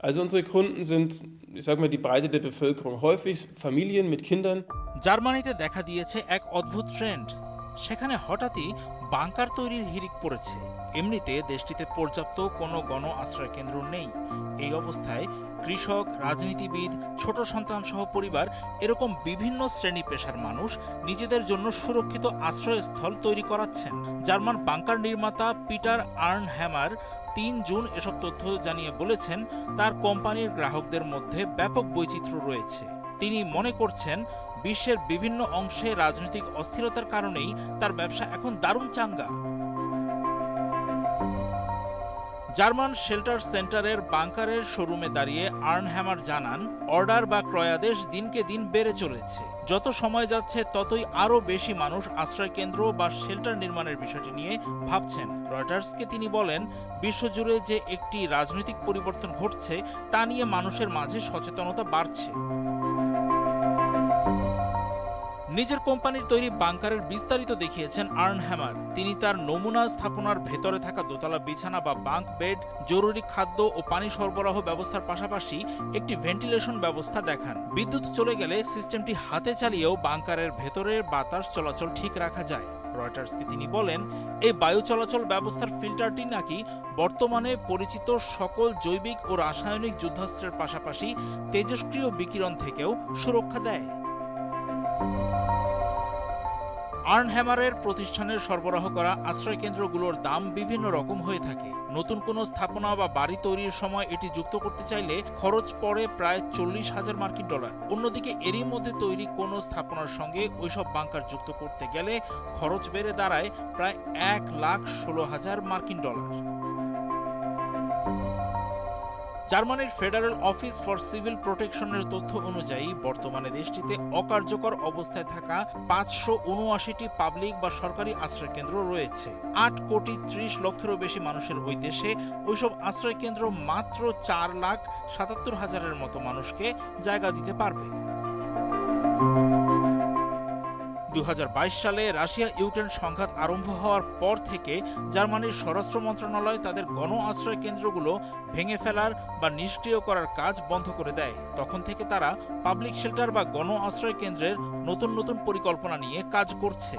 Also unsere Kunden sind, ich sage mal, die Breite der Bevölkerung, häufig Familien mit Kindern. জার্মানিতে দেখা দিয়েছে এক অদ্ভুত ট্রেন্ড। সেখানে হঠাৎই বাংকার তৈরির হিড়িক পড়েছে। এমনিতে দেশটিতে পর্যাপ্ত কোনো গণ আশ্রয় কেন্দ্র নেই। এই অবস্থায় কৃষক, রাজনীতিবিদ, ছোট সন্তান সহ পরিবার এরকম বিভিন্ন শ্রেণী পেশার মানুষ নিজেদের জন্য সুরক্ষিত আশ্রয়স্থল তৈরি করাচ্ছেন। জার্মান বাংকার নির্মাতা পিটার আর্নহ্যামার ৩ জুন এসব তথ্য জানিয়ে বলেছেন, তার কোম্পানির গ্রাহকদের মধ্যে ব্যাপক বৈচিত্র্য রয়েছে। তিনি মনে করছেন, বিশ্বের বিভিন্ন অংশে রাজনৈতিক অস্থিরতার কারণেই তার ব্যবসা এখন দারুণ চাঙ্গা। জার্মান শেল্টার সেন্টারের বাংকারের শোরুমে দাঁড়িয়ে আর্নহ্যামার জানান, অর্ডার বা ক্রয়াদেশ দিনকে দিন বেড়ে চলেছে। যত সময় যাচ্ছে ততই আরও বেশি মানুষ আশ্রয়কেন্দ্র বা শেল্টার নির্মাণের বিষয়টি নিয়ে ভাবছেন। রয়টার্সকে তিনি বলেন, বিশ্বজুড়ে যে একটি রাজনৈতিক পরিবর্তন ঘটছে তা নিয়ে মানুষের মাঝে সচেতনতা বাড়ছে। নিজের কোম্পানির তৈরি বাংকারের বিস্তারিত দেখিয়েছেন আর্নহ্যামার। তিনি তার নমুনা স্থাপনার ভেতরে থাকা দোতলা বিছানা বা বাঙ্ক বেড, জরুরি খাদ্য ও পানি সরবরাহ ব্যবস্থার পাশাপাশি একটি ভেন্টিলেশন ব্যবস্থা দেখান। বিদ্যুৎ চলে গেলে সিস্টেমটি হাতে চালিয়েও বাংকারের ভেতরের বাতাস চলাচল ঠিক রাখা যায়। রয়টার্সকে তিনি বলেন, এই বায়ু চলাচল ব্যবস্থার ফিল্টারটি নাকি বর্তমানে পরিচিত সকল জৈবিক ও রাসায়নিক যুদ্ধাস্ত্রের পাশাপাশি তেজস্ক্রিয় বিকিরণ থেকেও সুরক্ষা দেয়। আর্নহ্যামারের প্রতিষ্ঠানের সরবরাহ করা আশ্রয়কেন্দ্রগুলোর দাম বিভিন্ন রকম হয়ে থাকে। নতুন কোনো স্থাপনা বা বাড়ি তৈরির সময় এটি যুক্ত করতে চাইলে খরচ পড়ে প্রায় $40,000। অন্যদিকে এরই মধ্যে তৈরি কোনো স্থাপনার সঙ্গে ওইসব বাংকার যুক্ত করতে গেলে খরচ বেড়ে দাঁড়ায় প্রায় $1,16,000। জার্মানির ফেডারেল অফিস ফর সিভিল প্রোটেকশনের তথ্য অনুযায়ী বর্তমানে দেশটিতে অকার্যকর অবস্থায় থাকা 579টি পাবলিক বা সরকারি আশ্রয়কেন্দ্র রয়েছে। 8,30,00,000-এরও বেশি মানুষের ওই দেশে ওইসব আশ্রয়কেন্দ্র মাত্র 4,77,000-এর মতো মানুষকে জায়গা দিতে পারবে। 2022 সালে রাশিয়া ইউক্রেন সংঘাত আরম্ভ হওয়ার পর থেকে জার্মানির স্বরাষ্ট্র মন্ত্রণালয় তাদের গণ আশ্রয় কেন্দ্রগুলো ভেঙে ফেলার বা নিষ্ক্রিয় করার কাজ বন্ধ করে দেয়। তখন থেকে তারা পাবলিক শেল্টার বা গণ আশ্রয় কেন্দ্রের নতুন নতুন পরিকল্পনা নিয়ে কাজ করছে।